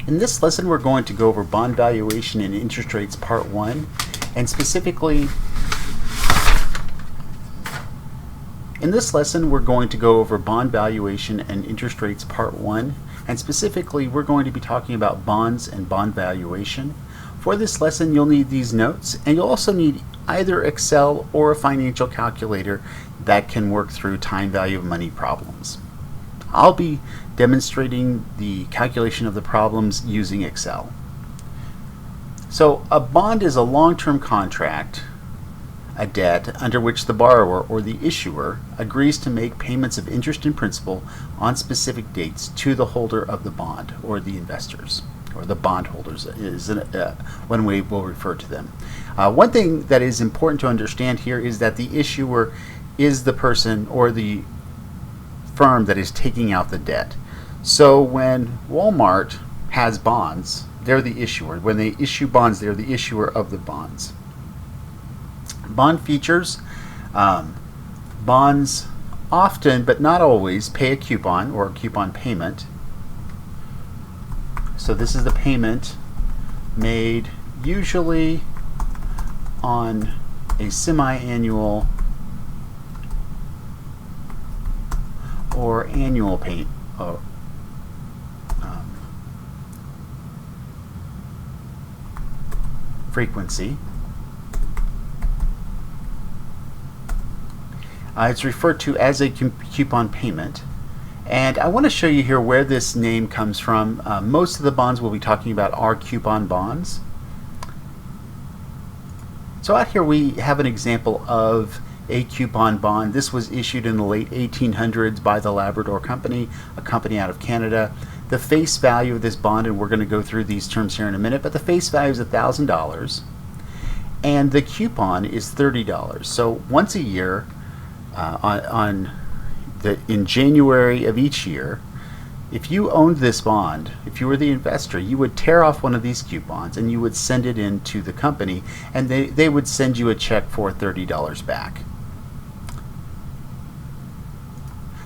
In this lesson, we're going to go over bond valuation and interest rates part 1, and specifically in this lesson we're going to go over bond valuation and interest rates part 1, and specifically we're going to be talking about bonds and bond valuation. For this lesson you'll need these notes, and you'll also need either Excel or a financial calculator that can work through time value of money problems. I'll be demonstrating the calculation of the problems using Excel. So a bond is a long-term contract, a debt under which the borrower or the issuer agrees to make payments of interest and principal on specific dates to the holder of the bond, or the investors, or the bondholders is one way we'll refer to them. One thing that is important to understand here is that the issuer is the person or the firm that is taking out the debt. So when Walmart has bonds, they're the issuer. When they issue bonds, they're the issuer of the bonds. Bond features: bonds often, but not always, pay a coupon or a coupon payment. So this is the payment made usually on a semi-annual or annual frequency. It's referred to as a coupon payment, and I want to show you here where this name comes from. Most of the bonds we'll be talking about are coupon bonds. So out here we have an example of a coupon bond. This was issued in the late 1800s by the Labrador Company, a company out of Canada. The face value of this bond, and we're going to go through these terms here in a minute, but the face value is $1,000 and the coupon is $30. So once a year, in January of each year, if you owned this bond, if you were the investor, you would tear off one of these coupons and you would send it in to the company, and they would send you a check for $30 back.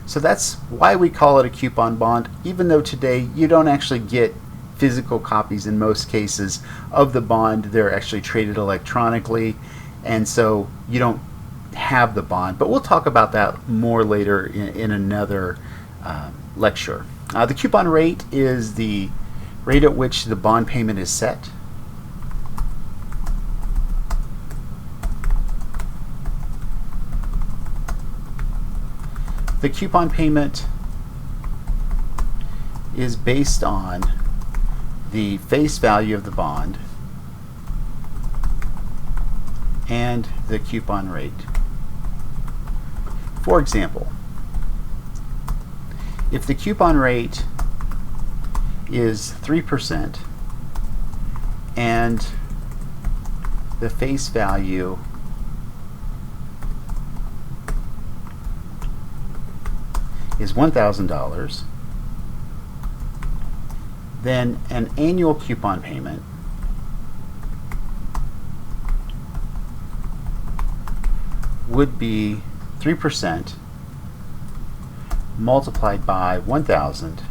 So that's why we call it a coupon bond, even though today you don't actually get physical copies in most cases of the bond. They're actually traded electronically, and so you don't have the bond. But we'll talk about that more later in another lecture. The coupon rate is the rate at which the bond payment is set. The coupon payment is based on the face value of the bond and the coupon rate. For example, if the coupon rate is 3% and the face value is $1,000, then an annual coupon payment would be 3% multiplied by 1,000,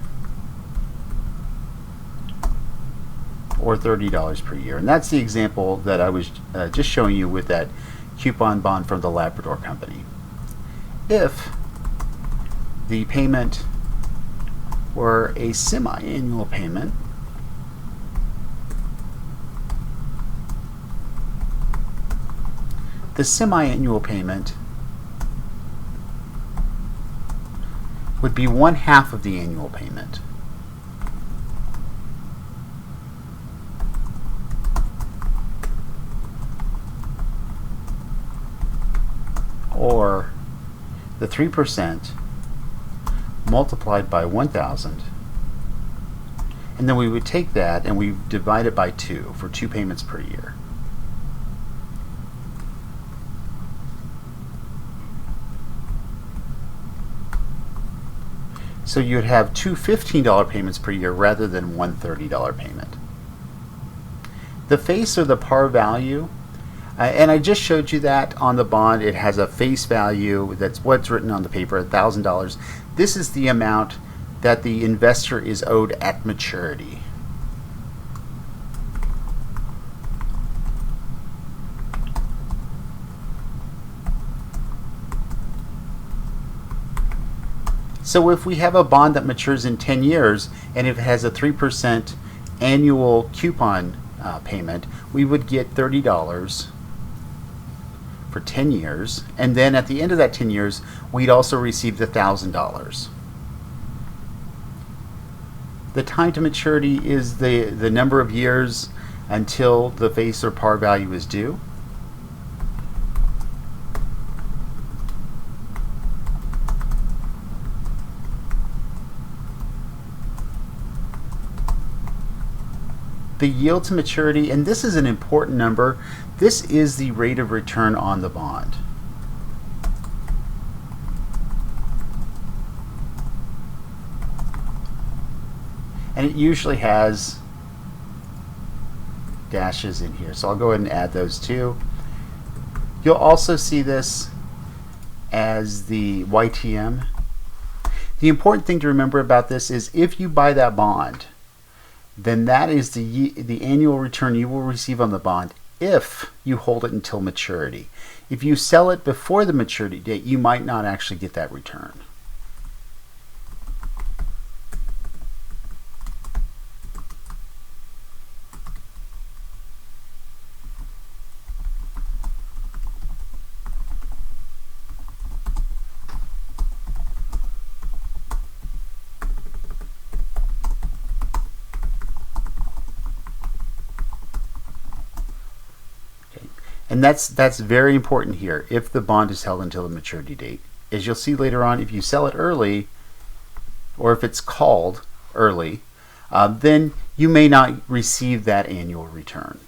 or $30 per year. And that's the example that I was just showing you with that coupon bond from the Labrador Company. If the payment were a semi-annual payment, the semi-annual payment would be 1/2 of the annual payment. Or the 3% multiplied by 1,000, and then we would take that and we divide it by 2 for 2 payments per year. So you'd have 2 $15 payments per year rather than 1 $30 payment. The face or the par value, and I just showed you that on the bond. It has a face value, that's what's written on the paper, $1,000. This is the amount that the investor is owed at maturity. So if we have a bond that matures in 10 years and if it has a 3% annual coupon payment, we would get $30 for 10 years, and then at the end of that 10 years we'd also receive the $1,000. The time to maturity is the number of years until the face or par value is due. The yield to maturity, and this is an important number, this is the rate of return on the bond. And it usually has dashes in here, so I'll go ahead and add those too. You'll also see this as the YTM. The important thing to remember about this is if you buy that bond, then that is the annual return you will receive on the bond if you hold it until maturity. If you sell it before the maturity date, you might not actually get that return. And that's very important here if the bond is held until the maturity date. As you'll see later on, if you sell it early, or if it's called early, then you may not receive that annual return.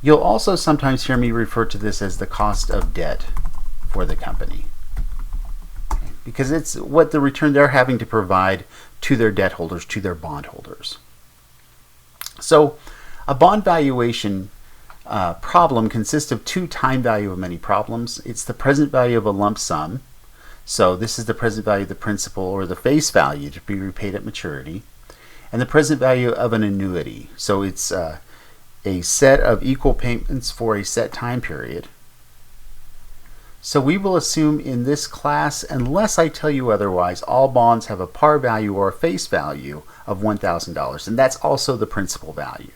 You'll also sometimes hear me refer to this as the cost of debt for the company, because it's what the return they're having to provide to their debt holders, to their bond holders. So a bond valuation problem consists of two time value of money problems. It's the present value of a lump sum. So this is the present value of the principal or the face value to be repaid at maturity. And the present value of an annuity. So it's a set of equal payments for a set time period. So we will assume in this class, unless I tell you otherwise, all bonds have a par value or a face value of $1,000, and that's also the principal value.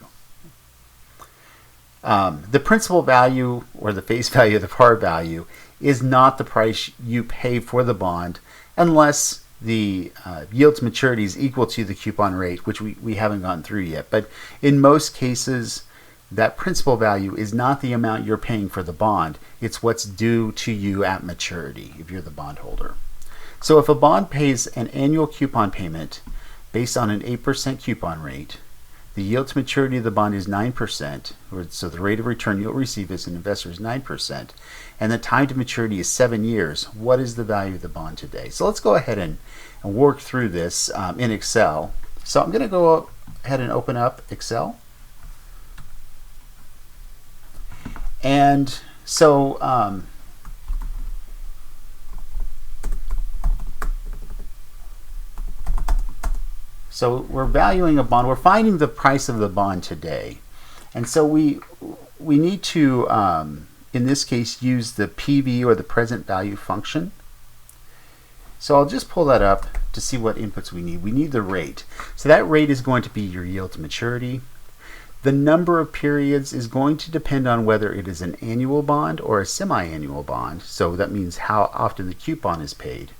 The principal value or the face value of the par value is not the price you pay for the bond unless the yield to maturity is equal to the coupon rate, which we haven't gone through yet. But in most cases, that principal value is not the amount you're paying for the bond. It's what's due to you at maturity if you're the bondholder. So if a bond pays an annual coupon payment based on an 8% coupon rate, the yield to maturity of the bond is 9%, so the rate of return you'll receive as an investor is 9%, and the time to maturity is 7 years. What is the value of the bond today? So let's go ahead and work through this in Excel. So I'm going to go ahead and open up Excel. And so we're valuing a bond. We're finding the price of the bond today. And so we need to, in this case, use the PV or the present value function. So I'll just pull that up to see what inputs we need. We need the rate. So that rate is going to be your yield to maturity. The number of periods is going to depend on whether it is an annual bond or a semi-annual bond. So that means how often the coupon is paid.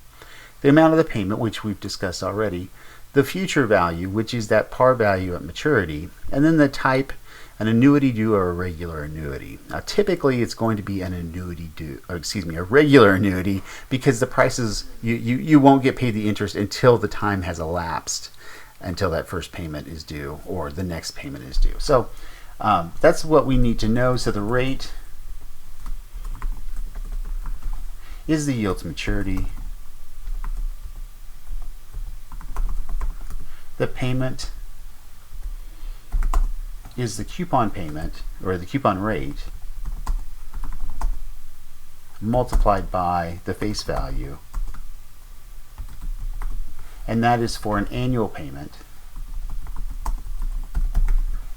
The amount of the payment, which we've discussed already. The future value, which is that par value at maturity. And then the type, an annuity due or a regular annuity. Now typically it's going to be an annuity due, or excuse me, a regular annuity, because the prices, you won't get paid the interest until the time has elapsed, until that first payment is due or the next payment is due. So that's what we need to know. So the rate is the yield to maturity. The payment is the coupon payment or the coupon rate multiplied by the face value. And that is for an annual payment,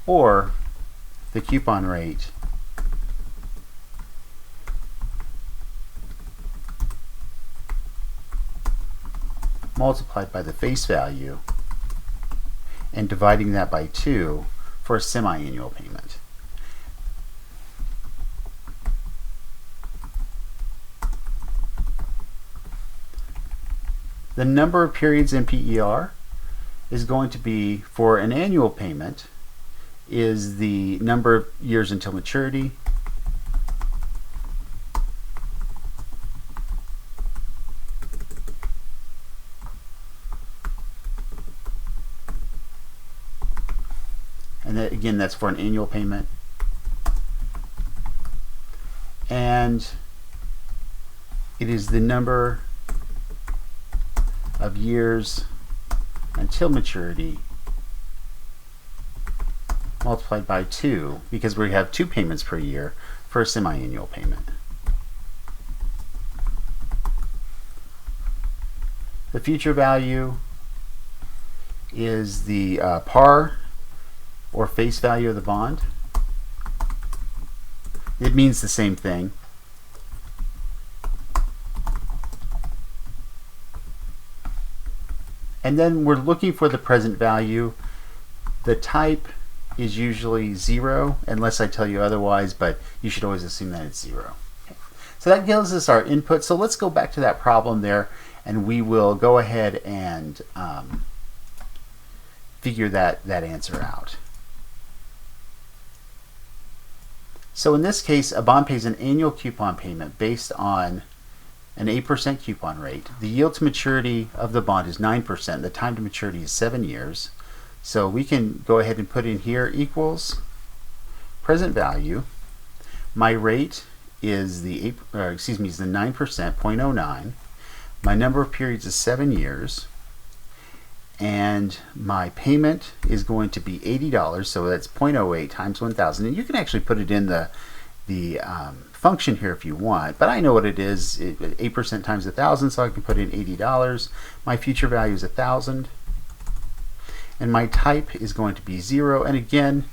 or the coupon rate multiplied by the face value and dividing that by 2 for a semi-annual payment. The number of periods in PER is going to be, for an annual payment, is the number of years until maturity and that, again, that's for an annual payment, and it is the number of years until maturity multiplied by 2, because we have 2 payments per year for a semi-annual payment. The future value is the par or face value of the bond. It means the same thing. And then we're looking for the present value. The type is usually 0 unless I tell you otherwise, but you should always assume that it's 0. Okay. So that gives us our input. So let's go back to that problem there, and we will go ahead and figure that answer out. So in this case, a bond pays an annual coupon payment based on an 8% coupon rate. The yield to maturity of the bond is 9%. The time to maturity is 7 years. So we can go ahead and put in here equals present value. My rate is the 9%, 0.09. My number of periods is 7 years. And my payment is going to be $80, so that's 0.08 times 1,000. And you can actually put it in the function here if you want, but I know what it is. 8% times 1,000, so I can put in $80. My future value is 1,000. And my type is going to be 0. And again,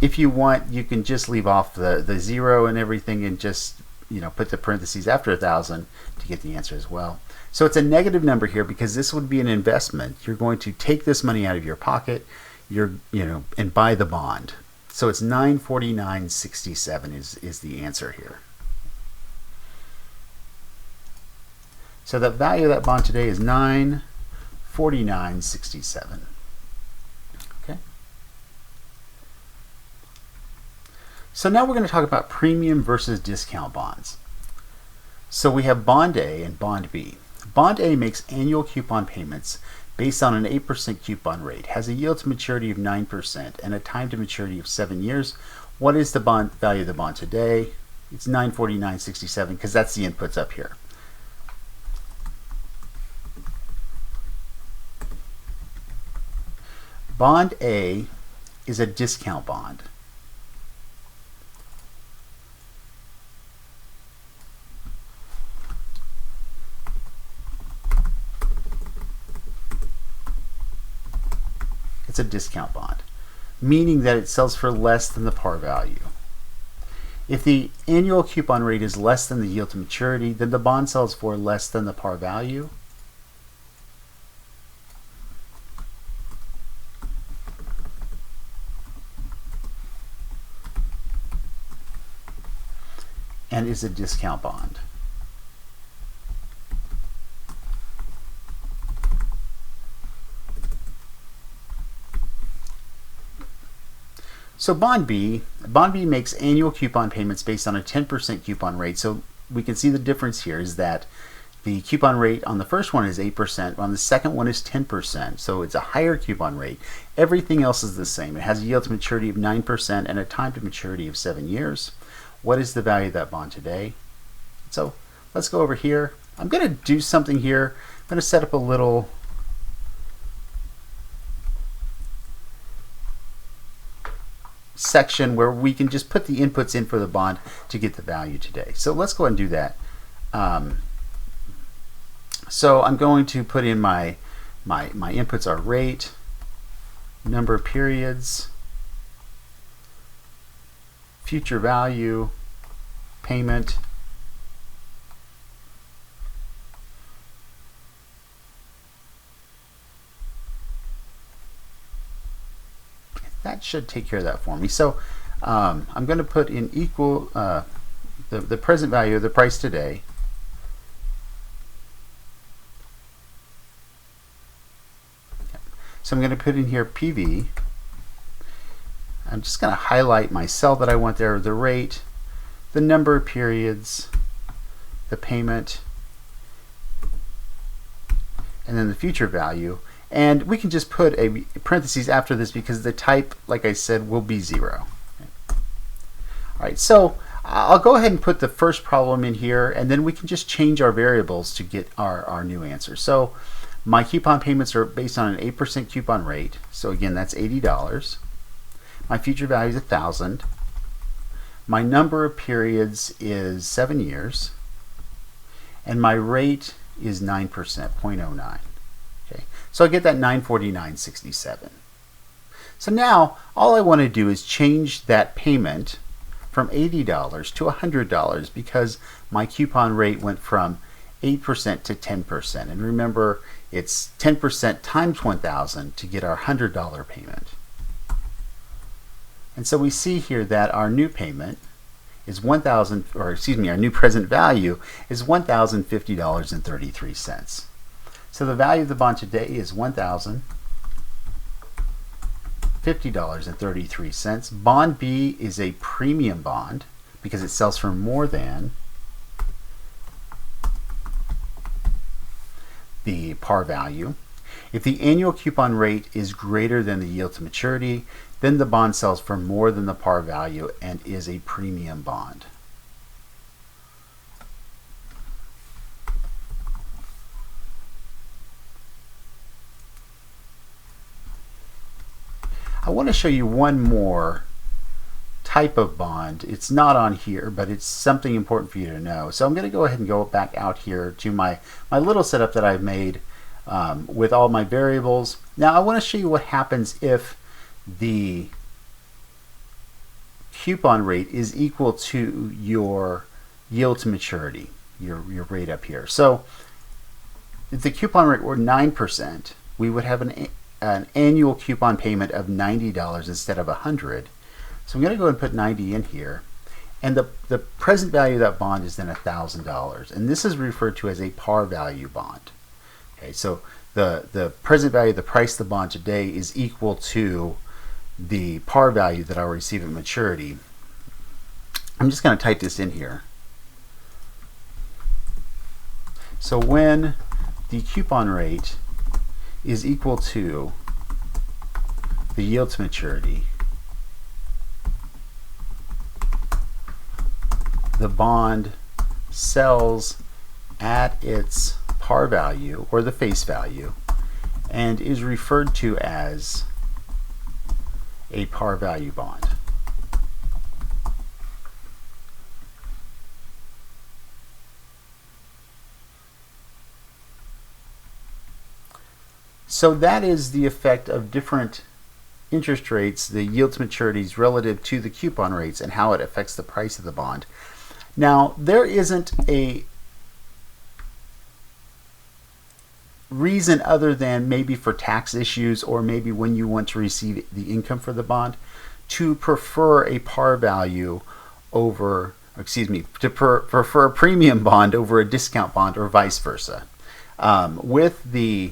if you want, you can just leave off the 0 and everything and just, you know, put the parentheses after 1,000 to get the answer as well. So it's a negative number here because this would be an investment. You're going to take this money out of your pocket, and buy the bond. So it's 949.67 is the answer here. So the value of that bond today is 949.67. Okay. So now we're going to talk about premium versus discount bonds. So we have bond A and bond B. Bond A makes annual coupon payments based on an 8% coupon rate, has a yield to maturity of 9%, and a time to maturity of 7 years. What is the bond value of the bond today? It's 949.67 because that's the inputs up here. Bond A is a discount bond. It's a discount bond, meaning that it sells for less than the par value. If the annual coupon rate is less than the yield to maturity, then the bond sells for less than the par value. And is a discount bond. So bond B makes annual coupon payments based on a 10% coupon rate. So we can see the difference here is that the coupon rate on the first one is 8%, on the second one is 10%. So it's a higher coupon rate. Everything else is the same. It has a yield to maturity of 9% and a time to maturity of 7 years. What is the value of that bond today? So let's go over here. I'm going to do something here. I'm going to set up a little section where we can just put the inputs in for the bond to get the value today. So let's go ahead and do that. So I'm going to put in my inputs are rate, number of periods, future value, payment, should take care of that for me. So I'm going to put in equal the present value of the price today. So I'm going to put in here PV. I'm just going to highlight my cell that I want there, the rate, the number of periods, the payment, and then the future value. And we can just put a parentheses after this because the type, like I said, will be 0. All right, so I'll go ahead and put the first problem in here, and then we can just change our variables to get our new answer. So my coupon payments are based on an 8% coupon rate. So again, that's $80. My future value is 1,000. My number of periods is 7 years. And my rate is 9%, 0.09. Okay, so I get that 949.67. So now all I want to do is change that payment from $80 to $100 because my coupon rate went from 8% to 10%. And remember, it's 10% times 1,000 to get our $100 payment. And so we see here that our new payment is our new present value is $1,050.33. So the value of the bond today is $1,050.33. Bond B is a premium bond because it sells for more than the par value. If the annual coupon rate is greater than the yield to maturity, then the bond sells for more than the par value and is a premium bond. I want to show you one more type of bond. It's not on here, but it's something important for you to know. So I'm going to go ahead and go back out here to my little setup that I've made with all my variables. Now I want to show you what happens if the coupon rate is equal to your yield to maturity, your rate up here. So if the coupon rate were 9%, we would have an annual coupon payment of $90 instead of $100. So I'm going to go and put 90 in here. And the present value of that bond is then $1,000. And this is referred to as a par value bond. Okay, so the present value, the price of the bond today is equal to the par value that I'll receive at maturity. I'm just going to type this in here. So when the coupon rate is equal to the yield to maturity, the bond sells at its par value or the face value and is referred to as a par value bond. So that is the effect of different interest rates, the yield to maturities relative to the coupon rates and how it affects the price of the bond. Now, there isn't a reason other than maybe for tax issues or maybe when you want to receive the income for the bond to prefer a par value over, prefer a premium bond over a discount bond or vice versa. With the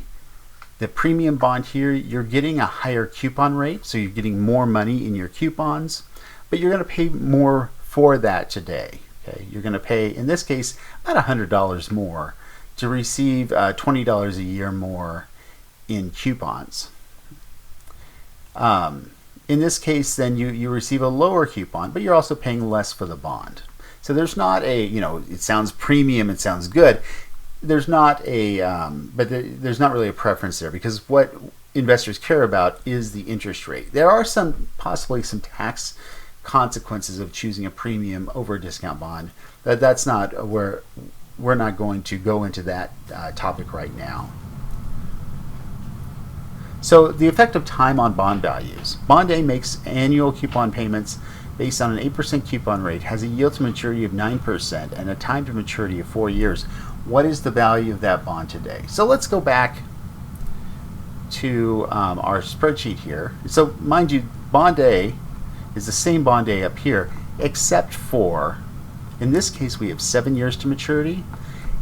premium bond here, you're getting a higher coupon rate, so you're getting more money in your coupons, but you're going to pay more for that today. Okay, you're going to pay, in this case, about $100 more to receive $20 a year more in coupons. In this case, then you receive a lower coupon, but you're also paying less for the bond. So there's not a, it sounds premium, it sounds good. There's not a, there's not really a preference there because what investors care about is the interest rate. There are possibly some tax consequences of choosing a premium over a discount bond. That's not where we're not going to go into that topic right now. So the effect of time on bond values. Bond A makes annual coupon payments based on an 8% coupon rate, has a yield to maturity of 9% and a time to maturity of 4 years. What is the value of that bond today? So let's go back to our spreadsheet here. So mind you, bond A is the same bond A up here, except for, in this case we have 7 years to maturity,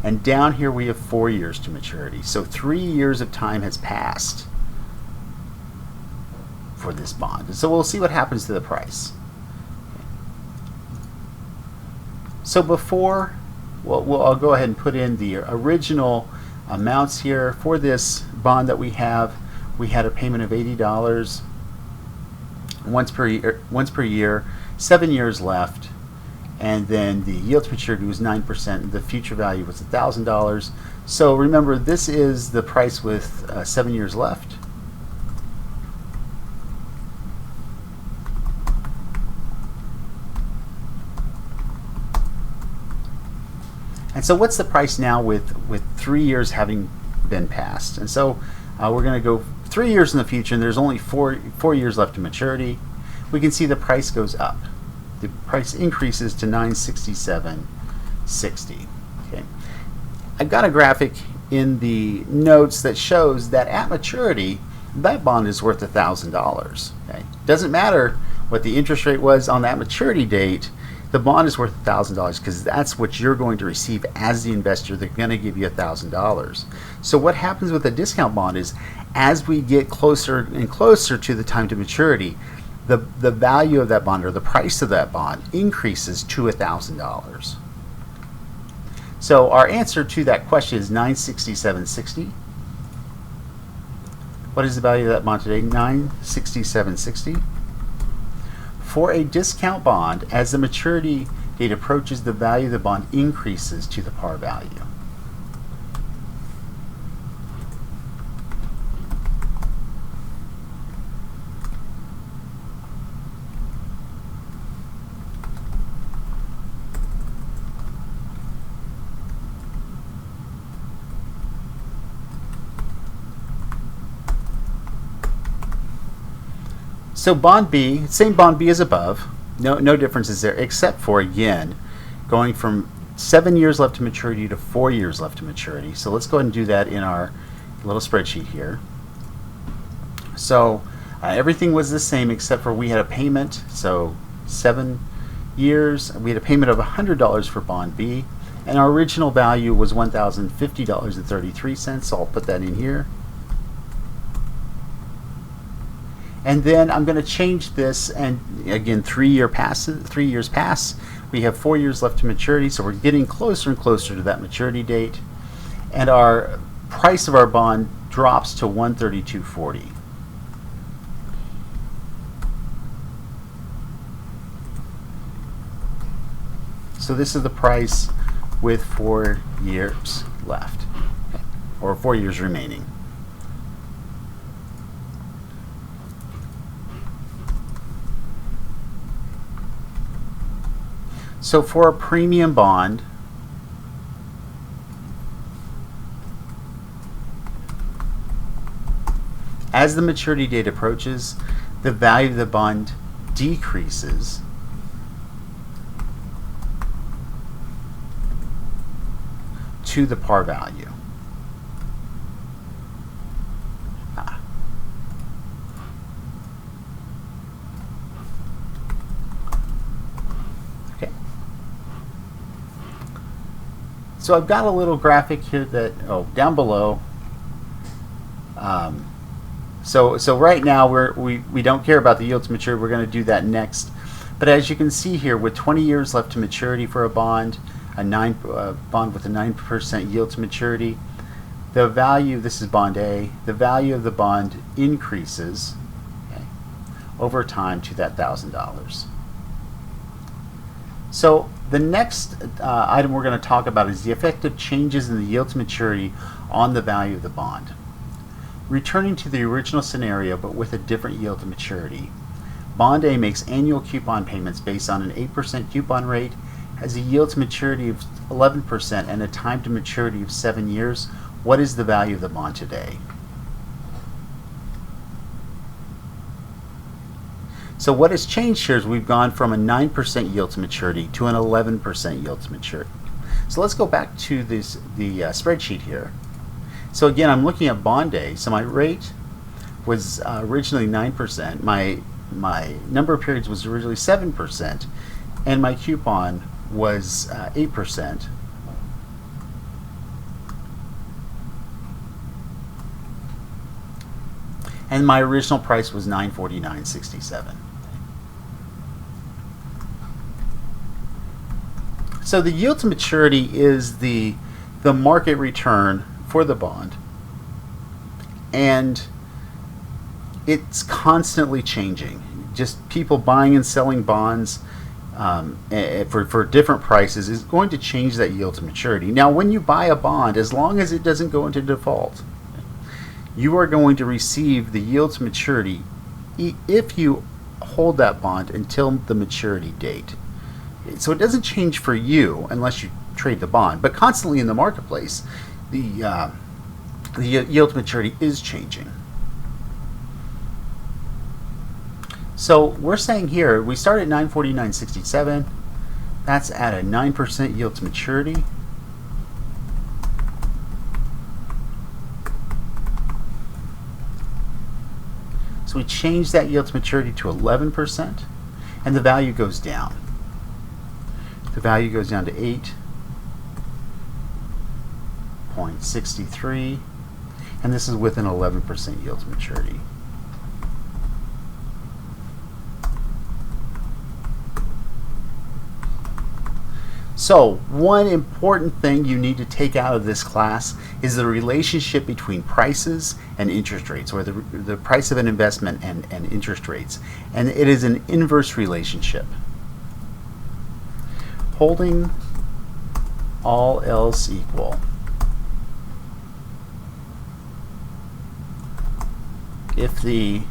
and down here we have 4 years to maturity. So 3 years of time has passed for this bond. And so we'll see what happens to the price. So before, I'll go ahead and put in the original amounts here. For this bond that we had a payment of $80 once per year, 7 years left, and then the yield to maturity was 9%. The future value was $1,000. So remember, this is the price with 7 years left. And so what's the price now with 3 years having been passed? And so we're going to go 3 years in the future, and there's only four years left to maturity. We can see the price goes up. The price increases to $967.60. Okay. I've got a graphic in the notes that shows that at maturity, that bond is worth $1,000. Okay. Doesn't matter what the interest rate was on that maturity date. The bond is worth $1,000 because that's what you're going to receive as the investor. They're going to give you $1,000. So what happens with a discount bond is, as we get closer and closer to the time to maturity, the value of that bond, or the price of that bond, increases to $1,000. So our answer to that question is $967.60. What is the value of that bond today? $967.60. For a discount bond, as the maturity date approaches, the value of the bond increases to the par value. So bond B, same bond B as above, no differences there, except for, again, going from 7 years left to maturity to 4 years left to maturity. So let's go ahead and do that in our little spreadsheet here. So everything was the same except for we had a payment. So 7 years, we had a payment of $100 for bond B, and our original value was $1,050.33. So I'll put that in here. And then I'm going to change this, and again, 3 years pass. We have 4 years left to maturity, so we're getting closer and closer to that maturity date. And our price of our bond drops to $132.40. So this is the price with 4 years left, okay, or 4 years remaining. So for a premium bond, as the maturity date approaches, the value of the bond decreases to the par value. So I've got a little graphic here that, down below. So right now we don't care about the yield to maturity. We're going to do that next. But as you can see here, with 20 years left to maturity for a bond, bond with a 9% yield to maturity, the value, this is bond A, the value of the bond increases, okay, over time to that $1,000. So the next item we're going to talk about is the effect of changes in the yield to maturity on the value of the bond. Returning to the original scenario but with a different yield to maturity, bond A makes annual coupon payments based on an 8% coupon rate, has a yield to maturity of 11%, and a time to maturity of 7 years. What is the value of the bond today? So what has changed here is we've gone from a 9% yield to maturity to an 11% yield to maturity. So let's go back to the spreadsheet here. So again, I'm looking at bond A. So my rate was originally 9%. My my number of periods was originally 7%, and my coupon was 8%. And my original price was $949.67. So the yield to maturity is the market return for the bond, and it's constantly changing. Just people buying and selling bonds for different prices is going to change that yield to maturity. Now, when you buy a bond, as long as it doesn't go into default, you are going to receive the yield to maturity if you hold that bond until the maturity date. So it doesn't change for you unless you trade the bond, but constantly in the marketplace, the yield to maturity is changing. So we're saying here, we start at $949.67. That's at a 9% yield to maturity. So we change that yield to maturity to 11%, and the value goes down. The value goes down to 8.63, and this is with an 11% yield to maturity. So one important thing you need to take out of this class is the relationship between prices and interest rates, or the price of an investment and interest rates. And it is an inverse relationship. Holding all else equal, if the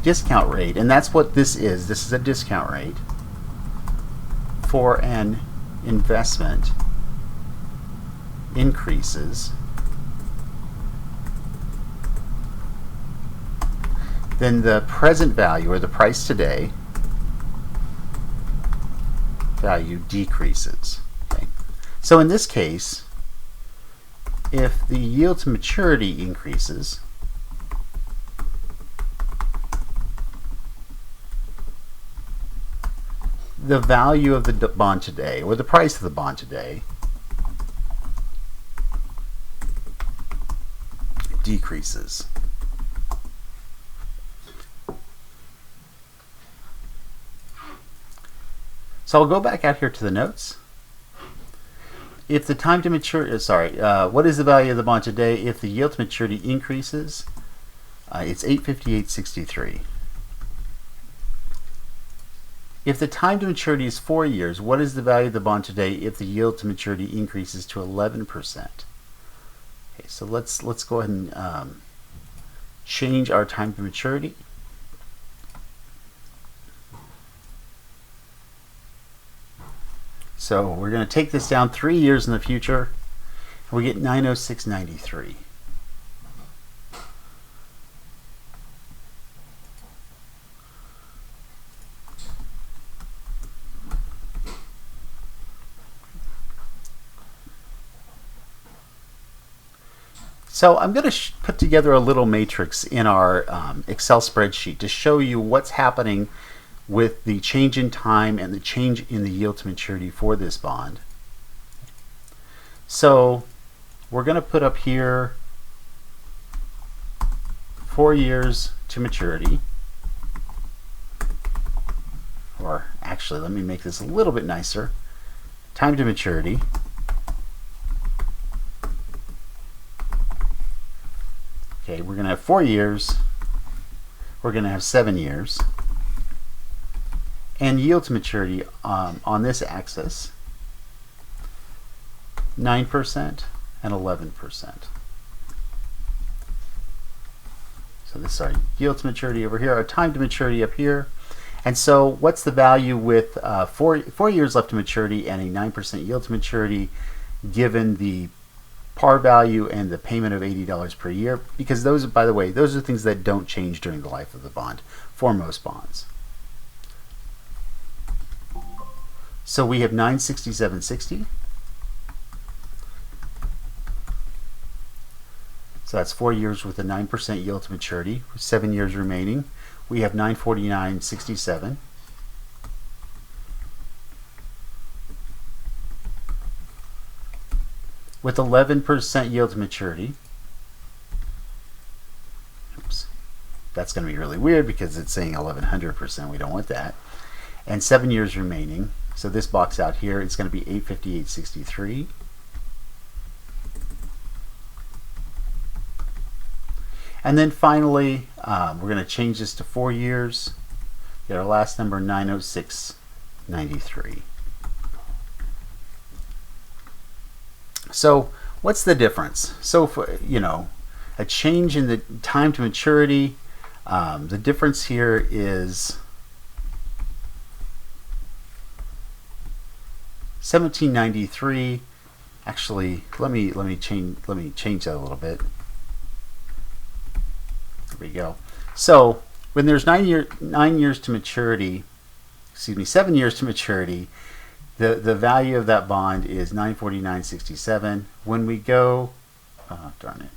discount rate, and that's what this is a discount rate for an investment, increases, then the present value, or the price today, value decreases. Okay. So in this case, if the yield to maturity increases, the value of the bond today, or the price of the bond today, decreases. So I'll go back out here to the notes. If the time to maturity, what is the value of the bond today? If the yield to maturity increases, it's $858.63. If the time to maturity is 4 years, what is the value of the bond today if the yield to maturity increases to 11%? Okay, so let's go ahead and change our time to maturity. So we're going to take this down 3 years in the future, and we get $906.93. So I'm going to put together a little matrix in our Excel spreadsheet to show you what's happening with the change in time and the change in the yield to maturity for this bond. So we're going to put up here 4 years to maturity, or actually let me make this a little bit nicer, time to maturity. Okay, we're going to have 4 years, we're going to have 7 years, and yield to maturity on this axis, 9% and 11%. So this is our yield to maturity over here, our time to maturity up here. And so what's the value with 4 years left to maturity and a 9% yield to maturity, given the par value and the payment of $80 per year? Because those, by the way, those are things that don't change during the life of the bond for most bonds. So we have $967.60. So that's 4 years with a 9% yield to maturity, with 7 years remaining. we have 949.67. With 11% yield to maturity. Oops. That's going to be really weird because it's saying 1100%. We don't want that. And 7 years remaining. So this box out here, it's going to be 858.63. And then finally, we're going to change this to 4 years. Get our last number, 906.93. So what's the difference? So for, a change in the time to maturity, the difference here is 1793. Actually, let me change that a little bit. There we go. So when there's 7 years to maturity, the value of that bond is 949.67. When we go, darn it.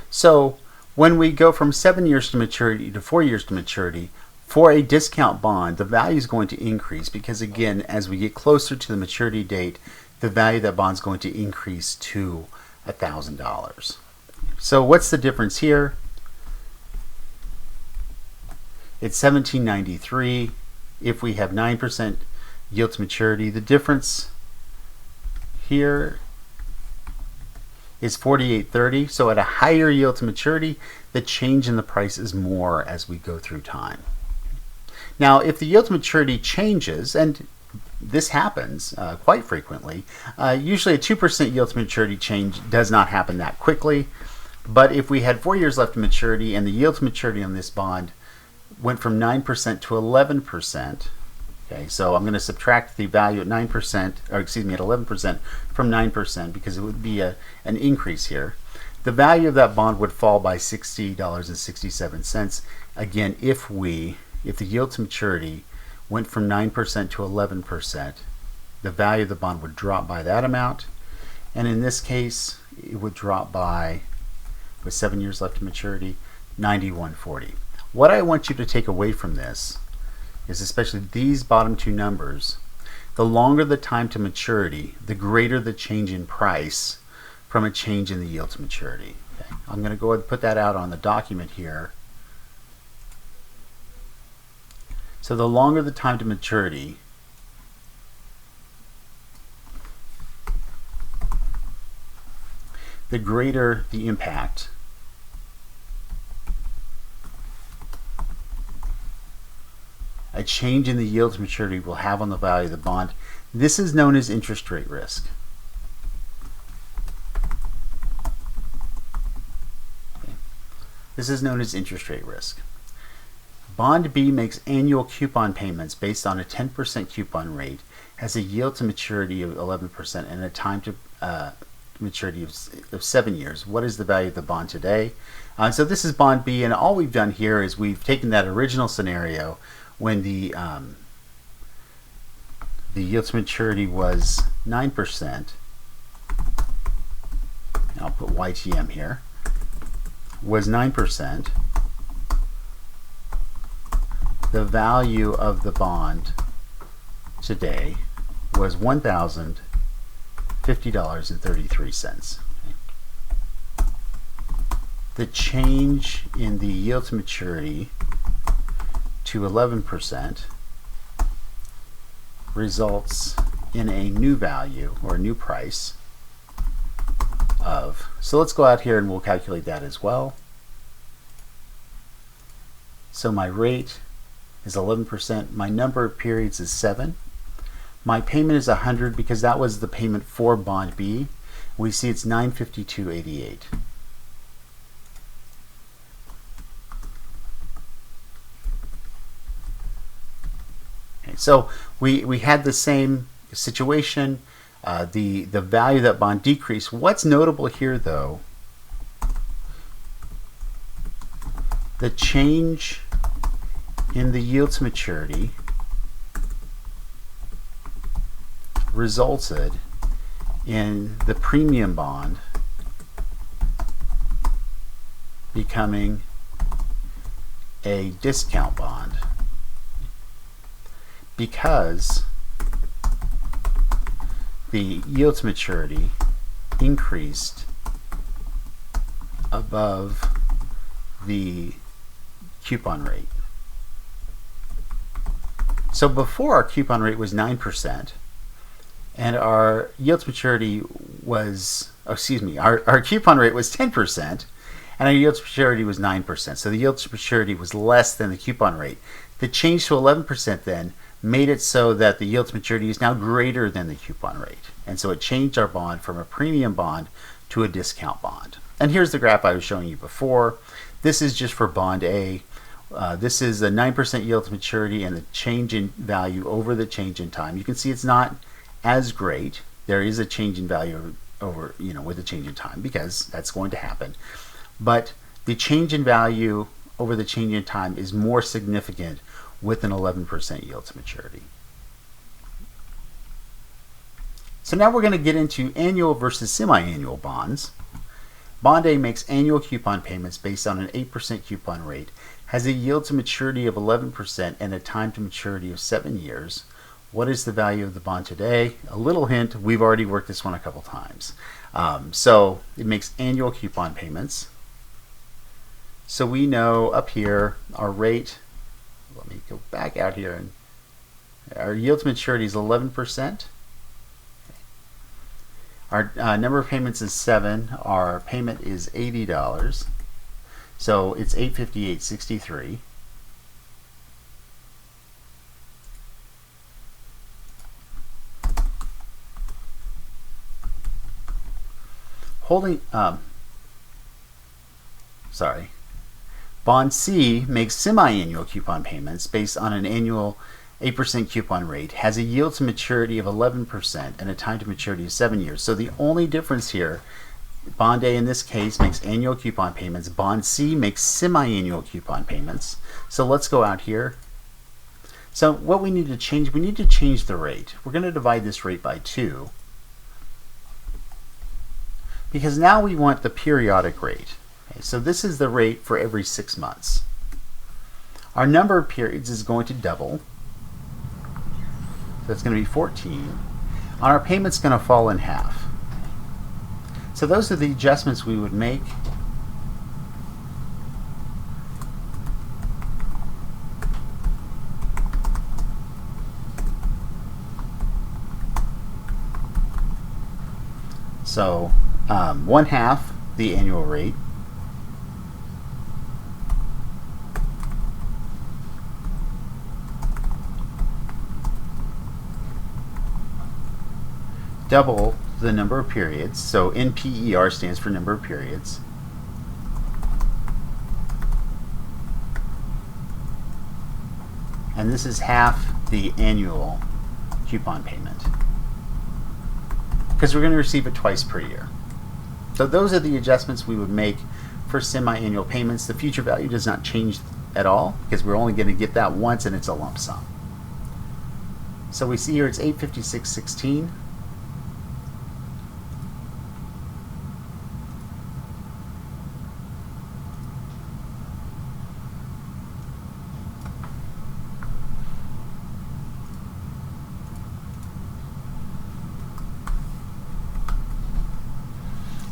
So when we go from 7 years to maturity to 4 years to maturity, for a discount bond, the value is going to increase because, again, as we get closer to the maturity date, the value of that bond is going to increase to $1,000. So what's the difference here? It's 1793. If we have 9% yield to maturity, the difference here is 48.30. So at a higher yield to maturity, the change in the price is more as we go through time. Now, if the yield to maturity changes, and this happens quite frequently, usually a 2% yield to maturity change does not happen that quickly. But if we had 4 years left to maturity and the yield to maturity on this bond went from 9% to 11%, okay, so I'm going to subtract the value at 9%, or excuse me, at 11% from 9% because it would be an increase here. The value of that bond would fall by $60.67. Again, if the yield to maturity went from 9% to 11%, the value of the bond would drop by that amount. And in this case, it would drop by, with 7 years left to maturity, $91.40. What I want you to take away from this is, especially these bottom two numbers, the longer the time to maturity, the greater the change in price from a change in the yield to maturity. Okay. I'm going to go ahead and put that out on the document here. So the longer the time to maturity, the greater the impact a change in the yield to maturity will have on the value of the bond. This is known as interest rate risk. Okay. This is known as interest rate risk. Bond B makes annual coupon payments based on a 10% coupon rate, has a yield to maturity of 11%, and a time to maturity of 7 years. What is the value of the bond today? So this is bond B, and all we've done here is we've taken that original scenario when the yield to maturity was 9%. And I'll put YTM here. Was 9%. The value of the bond today was $1,050.33. The change in the yield to maturity to 11% results in a new value or a new price of, so let's go out here and we'll calculate that as well. So my rate is 11%. My number of periods is 7. My payment is 100 because that was the payment for bond B. We see it's $952.88. Okay, so we had the same situation. The value of that bond decreased. What's notable here, though, the change in the yield to maturity resulted in the premium bond becoming a discount bond because the yield to maturity increased above the coupon rate. So before, our coupon rate was 9% and our yield to maturity was, our coupon rate was 10% and our yield to maturity was 9%. So the yield to maturity was less than the coupon rate. The change to 11% then made it so that the yield to maturity is now greater than the coupon rate. And so it changed our bond from a premium bond to a discount bond. And here's the graph I was showing you before. This is just for bond A. This is a 9% yield to maturity and the change in value over the change in time. You can see it's not as great. There is a change in value over, with the change in time, because that's going to happen. But the change in value over the change in time is more significant with an 11% yield to maturity. So now we're going to get into annual versus semi-annual bonds. Bond A makes annual coupon payments based on an 8% coupon rate, has a yield to maturity of 11% and a time to maturity of 7 years. What is the value of the bond today? A little hint, we've already worked this one a couple times. So it makes annual coupon payments. So we know up here our rate, let me go back out here, and our yield to maturity is 11%. Our number of payments is 7. Our payment is $80. So it's $858.63. Bond C makes semi-annual coupon payments based on an annual 8% coupon rate, has a yield to maturity of 11% and a time to maturity of 7 years. So the only difference here, Bond A in this case makes annual coupon payments. Bond C makes semi-annual coupon payments. So let's go out here. So what we need to change the rate. We're going to divide this rate by 2 because now we want the periodic rate. Okay, so this is the rate for every 6 months. Our number of periods is going to double. So it's going to be 14. And our payment's going to fall in half. So those are the adjustments we would make. So 1/2 the annual rate. Double the number of periods, so NPER stands for number of periods. And this is half the annual coupon payment, because we're going to receive it twice per year. So those are the adjustments we would make for semi-annual payments. The future value does not change at all because we're only going to get that once and it's a lump sum. So we see here it's $856.16.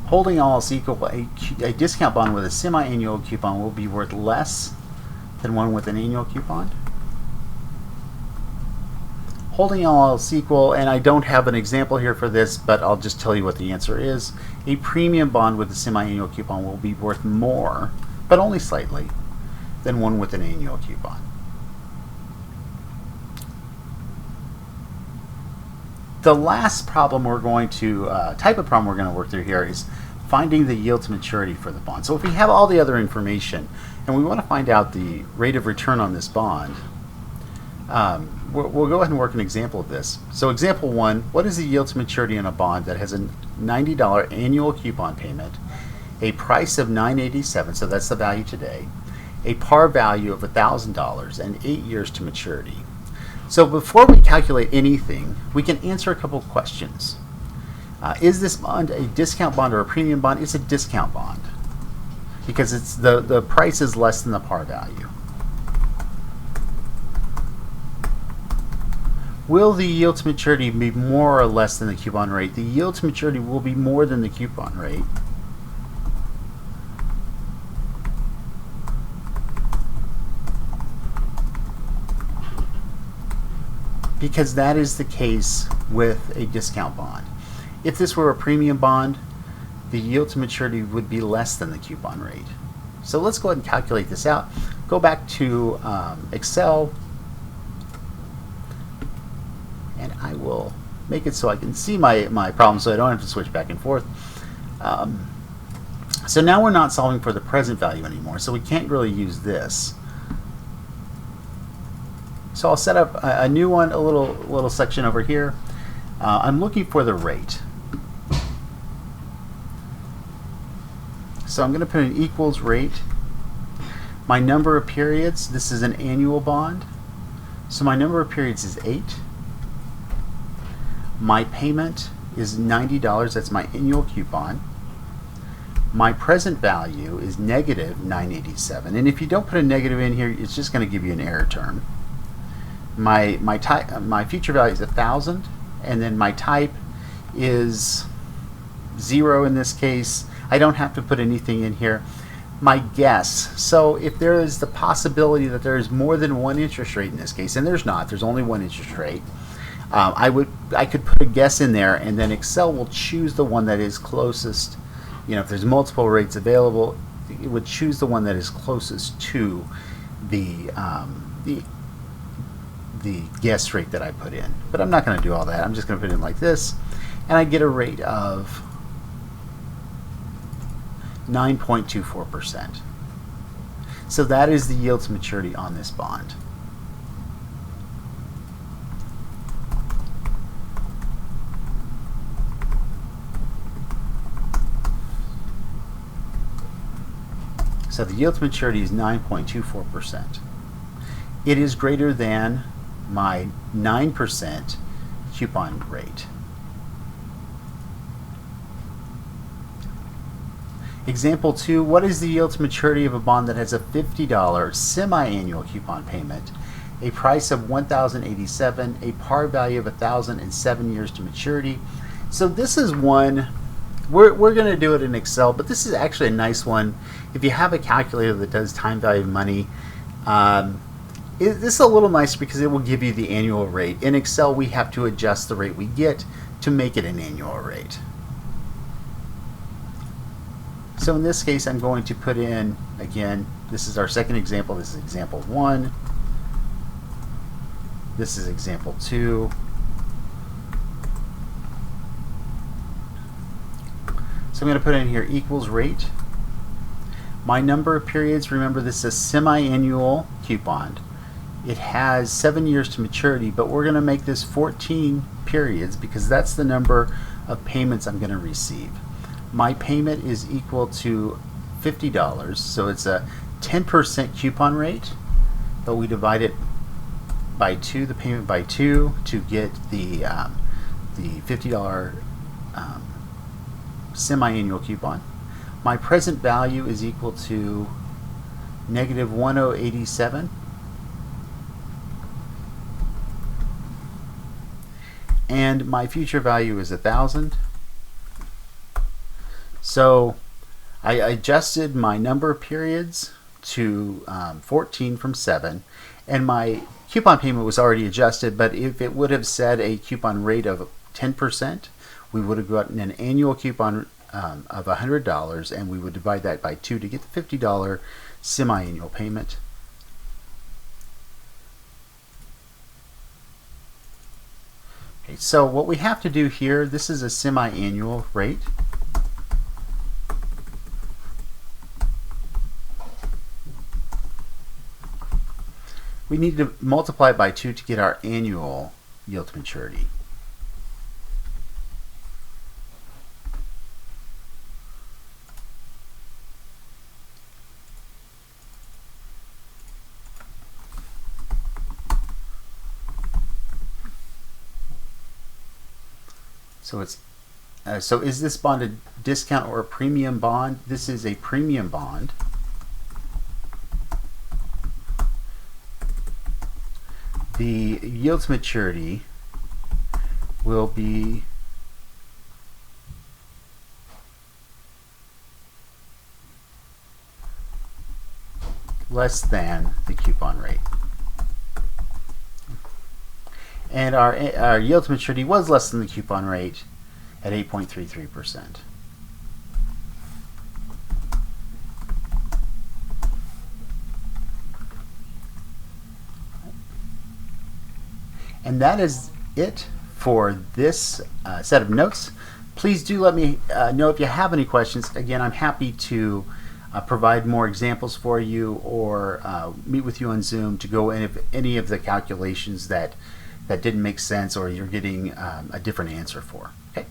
Holding all else equal, a discount bond with a semi-annual coupon will be worth less than one with an annual coupon. Holding all else equal, and I don't have an example here for this, but I'll just tell you what the answer is. A premium bond with a semi-annual coupon will be worth more, but only slightly, than one with an annual coupon. The last problem we're going to, type of problem we're going to work through here is finding the yield to maturity for the bond. So if we have all the other information and we want to find out the rate of return on this bond, we'll go ahead and work an example of this. So example 1, what is the yield to maturity on a bond that has a $90 annual coupon payment, a price of $9.87, so that's the value today, a par value of $1,000 and 8 years to maturity. So before we calculate anything, we can answer a couple of questions. Is this bond a discount bond or a premium bond? It's a discount bond because it's the price is less than the par value. Will the yield to maturity be more or less than the coupon rate? The yield to maturity will be more than the coupon rate. Because that is the case with a discount bond. If this were a premium bond, the yield to maturity would be less than the coupon rate. So let's go ahead and calculate this out. Go back to Excel, and I will make it so I can see my problem so I don't have to switch back and forth. So now we're not solving for the present value anymore, so we can't really use this. So I'll set up a new one, a little section over here. I'm looking for the rate. So I'm going to put an equals rate. My number of periods, this is an annual bond. So my number of periods is 8. My payment is $90, that's my annual coupon. My present value is negative $987. And if you don't put a negative in here, it's just going to give you an error term. My future value is 1,000, and then my type is 0 in this case. I don't have to put anything in here. My guess, so if there is the possibility that there is more than one interest rate in this case, and there's not, there's only one interest rate, I could put a guess in there, and then Excel will choose the one that is closest. You know, if there's multiple rates available, it would choose the one that is closest to the guess rate that I put in. But I'm not going to do all that. I'm just going to put it in like this, and I get a rate of 9.24%. So that is the yield to maturity on this bond. So the yield to maturity is 9.24%. It is greater than my 9% coupon rate. Example 2, what is the yield to maturity of a bond that has a $50 semi-annual coupon payment, a price of $1,087, a par value of $1,000, and 7 years to maturity? So this is one, we're going to do it in Excel, but this is actually a nice one. If you have a calculator that does time value of money, this is a little nice because it will give you the annual rate. In Excel, we have to adjust the rate we get to make it an annual rate. So in this case, I'm going to put in, again, this is our second example. This is example 1. This is example 2. So I'm going to put in here equals rate. My number of periods, remember this is a semi-annual coupon. It has 7 years to maturity, but we're going to make this 14 periods because that's the number of payments I'm going to receive. My payment is equal to $50, so it's a 10% coupon rate, but we divide it by 2, the payment by 2, to get the $50 semi-annual coupon. My present value is equal to negative 1087. And my future value is 1,000. So I adjusted my number of periods to 14 from 7, and my coupon payment was already adjusted, but if it would have said a coupon rate of 10%, we would have gotten an annual coupon of $100, and we would divide that by 2 to get the $50 semi-annual payment. Okay, so what we have to do here, this is a semi-annual rate. We need to multiply it by 2 to get our annual yield to maturity. So is this bond a discount or a premium bond? This is a premium bond. The yield to maturity will be less than the coupon rate. And our yield to maturity was less than the coupon rate at 8.33%. And that is it for this set of notes. Please do let me know if you have any questions. Again, I'm happy to provide more examples for you, or meet with you on Zoom to go into any of the calculations that didn't make sense or you're getting a different answer for. Okay.